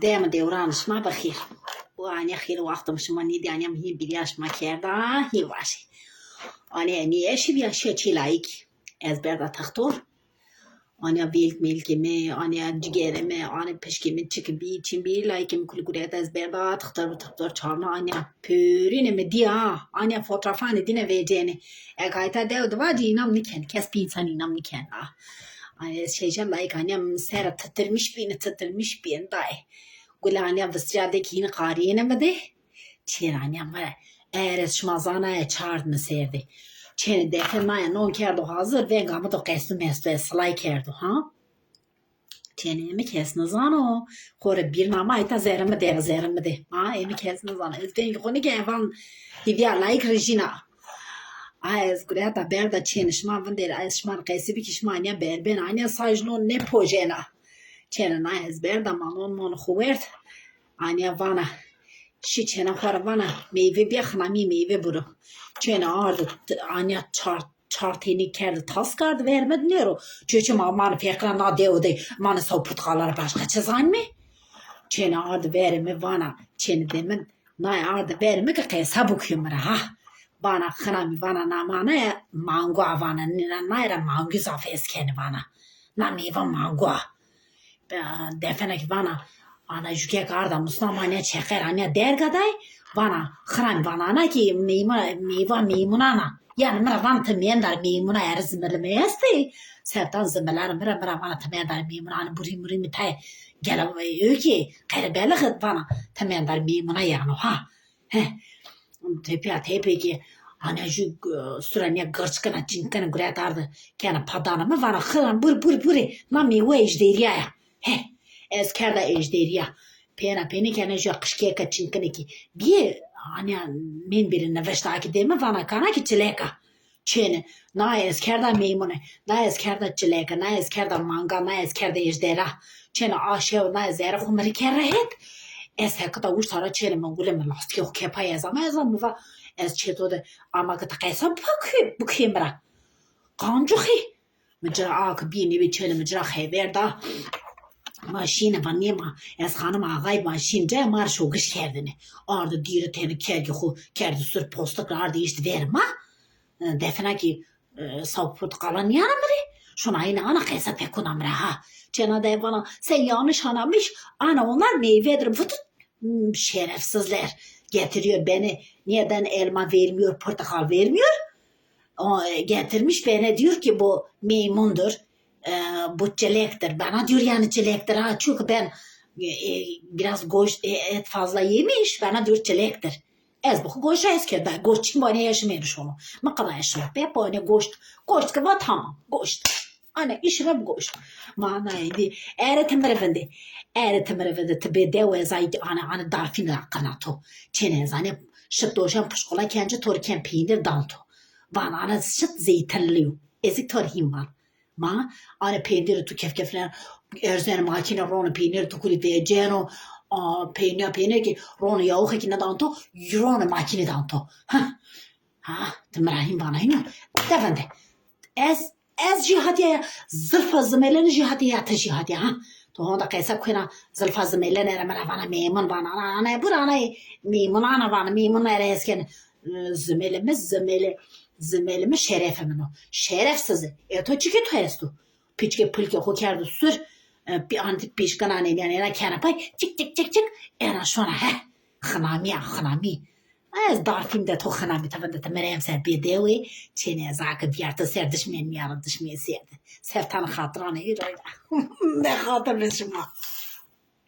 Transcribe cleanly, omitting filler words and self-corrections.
دائما دورانش ما بخير وأنا خير وقت مش ماني داني هم هي بلياش ما كردا هي واشي أنا نيش بياشي تلاقي از بردا تختور أنا بيلك ميلكمي أنا جيرمي أنا بشكمي تشكبي تشبي لايكم كل قريت از بردا تختار çarna أنا pürüne mi dia أنا fotoğrafını dine vereceğini kayıta dev duvacı inam niken kes bir insan inam niken şeycan layık annem sera tıtırmış birini dahi gula annem vıscadeki yine kariyene mi de çer annem var eğer şmazana çağırdı serdi çeni defenmaya non kerdo hazır ve gamı da kestu mestu slay kerdo ha çeni mi kesne zano kore bir nama ita zerimi de ha emi kesne zano ezden koni gevan hivya layık Regina از گریه بردا چینشما وندر از شمان قیسی بی کشمانیا بربن آنیا سایجنون نه پوجنا چین نه از بردا مالون من خوبرد آنیا وانا شی چین خور وانا میوه بیخنامی میوه برو چین آرد آنیا çartini kerdi tas kardı vermedi nero çünkü mamar fikra na deudi manı sohbet kalar başka çizan mı çene ardı verme vana çene demin na ardı verme ki kaysa bukümre ha bana kınami bana namana ya mango avana nayra mango zafes keni bana na meyve mango defenek bana ana juke karda muslamanya çeker anya dergaday bana kınami bana ana ki meyve meymuna yani mera bana temendar meymuna er zimmerlemeyesti sertan zimmerler mera bana temendar meymuna ana buri mitay gela öki kaybelik bana temendar meymuna yani ha tepe ki ana şu süranya gırçkana cinkana güretardı kena padana mı vana xıran buri na meyve ejderiya ya eskerda ejderiya peni kena şu kışkeka cinkana ki bir ana men birine veştaki deme vana kana ki çileka çene na eskerda meymune na eskerda çileka na eskerda manga na eskerda ejdera çene aşev na zera kumari kerrehet eskerda uçtara çene mengule lastik o kepa yazama va از چطور اما که تقیسم بکیم برا قانجوخی مجرا آک بینی بیچل مجرا خیبر دا ماشین بانی ما از خانم آقای ماشین جای مار شوگش کردنه آرد دیر تینه کرگی خو کرد سر پوستک آرد ایشت verma defne ki savput kalan yanımri şuna yine ana kaysa pekunam ha çena de bana sen yanlış anlamış ana onlar meyvedir fıtı şerefsizler getiriyor beni neden elma vermiyor portakal vermiyor o getirmiş bana diyor ki bu meymundur bu çilektir bana diyor yani çilektir ha çünkü ben biraz et fazla yemiş bana diyor çilektir ez bu goş eski da goş kim bana yaşamıyor şunu ne kadar yaşıyor be bu ne goş ki var tamam goş ana işrem goş manaydı eğer temrefendi tebede ve zaydı ana darfin kanato çene zane şıtdoşan puşkola kence torken peynir danto bana ana şıt zeytinliyor ezik torhim var ma ana peyniri tu kefkeflen erzen makine ronu peynir tu kuli vejeno peynir ki ronu yağı ki ne danto ronu makine danto ha temrahim bana yine defende ez cihatiye zılfa zımelen cihatiye ta cihatiye ha تو هذا قيسا كنا زلفا زميلنا أنا مرافانا ميمون بانا أنا برانا ميمون أنا بانا ميمون أريس كان زميل مش شرف منه شرف سزه تو چی که تو هستو پیچ که پول که خو کرد سر بی آنتی پیش کنانه یعنی أنا کنه پای چک أنا شونه خنامی از دارتیم ده تو خنامی تفنده تمریم سر بیدهوی چینه زاک بیارت سردش میاردش میسیرده سرطان خاطرانه ای رایده نه خاطر بشما